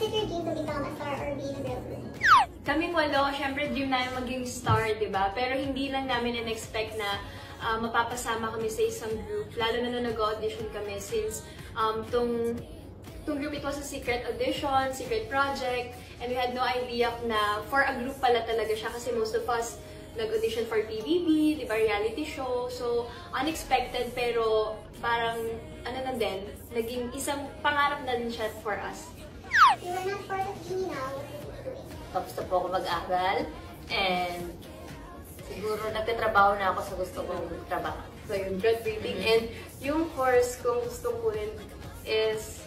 Was it your dream to become a star or be in a girl group? Kaming walo, syempre dream namin maging star, di ba? Pero hindi lang namin in-expect na mapapasama kami sa isang group. Lalo na nung nag-audition kami since tong group, it was a secret audition, secret project, and we had no idea na for a group pala talaga siya kasi most of us nag-audition for PBB, di ba, reality show. So, unexpected pero parang, ano na din, naging isang pangarap na din siya for us. You were not part of Genie now, what are you doing? Tapos na po ako mag-aral and siguro nagtatrabaho na ako sa gusto kong trabaho. So, yung graduating. And yung course kong gusto ko rin is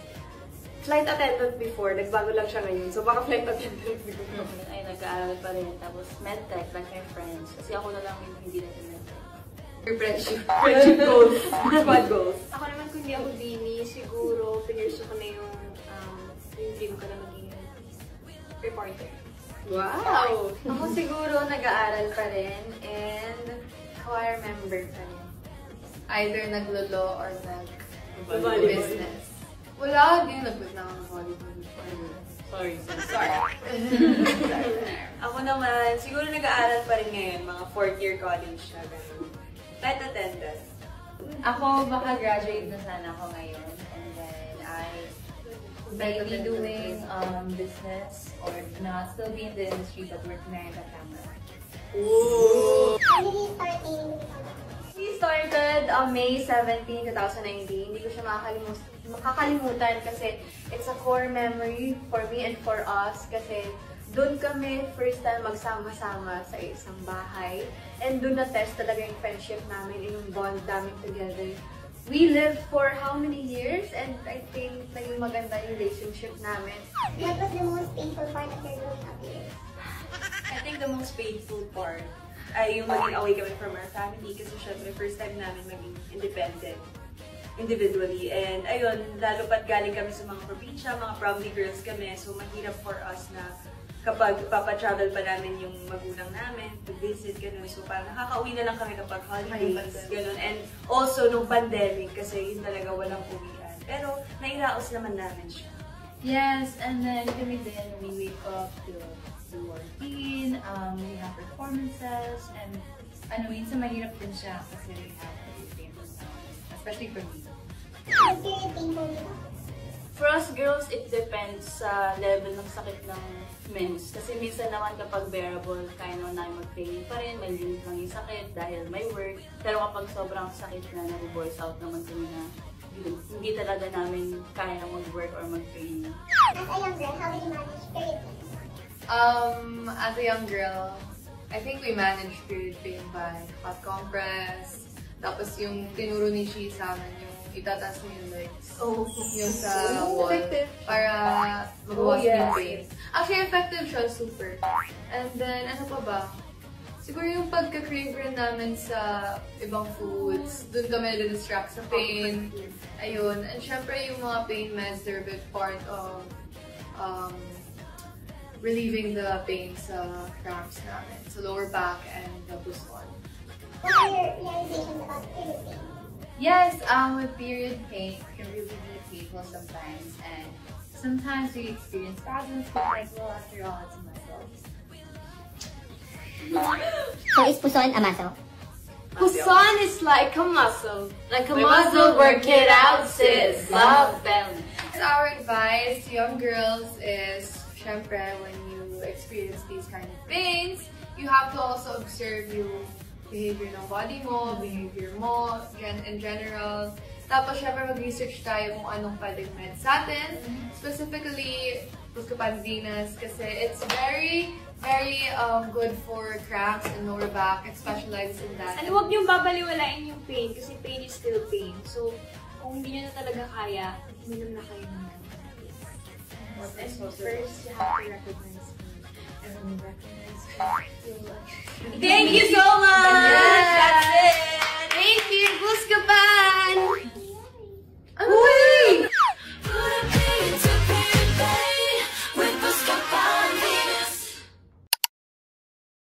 flight attendant before. Nagbago lang siya ngayon. So, baka flight attendant before. Ay, nag-aaral pa rin. Tapos medtech, like my friends. Kasi ako na lang yung hindi natin medtech. Friendship goals. Squad goals. Ako naman, kung hindi ako Dini, siguro pinursu ko na yung dream ko na maging reporter. Wow! Ako siguro nag-aaral pa rin and choir member pa rin. Either naglo-law or nag-business. Wala, hindi nag-business na ng volleyball. Sorry. Ako naman, siguro nag-aaral pa rin ngayon, mga 4th year college na gano'n. Flight attendant. Ako, baka graduate na sana ako ngayon. And then, I may be doing business or not still be in the industry but work na in the camera. Ooh! When did you start aiming to become a star? We started May 17, 2019. Hindi ko siya makakalimutan kasi it's a core memory for me and for us kasi doon kami first time magsama-sama sa isang bahay and doon na-test talaga yung friendship namin, yung bond namin together. We lived for how many years and I think naging maganda yung relationship namin. What was the most painful part of your growing up years? I think the most painful part ay yung maging away kami from our family kasi syempre first time namin maging independent individually. And ayun, lalo pat galing kami sa mga probinsya, mga proudly girls kami, so mahirap for us na kapag papatravel pa namin yung magulang namin to visit, gano'n. So parang nakaka-uwi na lang kami kapag holidays, gano'n. And also nung pandemic kasi yun talaga walang uwian. Pero nairaos naman namin siya. Yes, and then kami din, we wake up to working, we have performances, and minsan mahirap din siya kasi we have to be famous, especially for me. Was period painful dito? For us girls, it depends sa level ng sakit ng mens. Kasi minsan naman kapag bearable, kaya naman namin mag-training pa rin, may limit lang yung sakit dahil may work. Pero kapag sobrang sakit na nag-voice out naman kami na hindi talaga namin kaya mag-work or mag-training. As a young girl, how did you manage period pain? As a young girl, I think we managed period pain by hot compress. Tapos yung tinuro ni Shi sa amin, yung itatas mo yung legs. Oh, Yung sa wall. Para magawas yung pain. Actually, effective siya, super. And then, ano pa ba? Siguro yung pagka-crave rin namin sa ibang foods. Doon kami na-distract sa pain. Ayun. And syempre yung mga pain meds, they're a big part of relieving the pain sa cramps namin. Sa lower back and the buson. What are your realizations about period pain? Yes, with period pain, it can really be painful sometimes. And sometimes we experience spasms, but like, well, after all, it's a muscle. So is puson a muscle? Puson is like a muscle. Like a muscle, work it out, sis. Love them. And our advice to young girls is, syempre, when you experience these kind of pains, you have to also observe yung behavior ng body mo, behavior mo, in general. Tapos, syempre, mag-research tayo kung anong pwedeng meds sa atin. Specifically, Buscopandinas, kasi it's very good for cramps and lower back. It specializes in that. And huwag niyong babaliwalain yung pain kasi pain is still pain. So, kung hindi niyo na talaga kaya, uminom na kayo ng and first, you have to recognize pain. And when you recognize pain, you'll Thank you so much!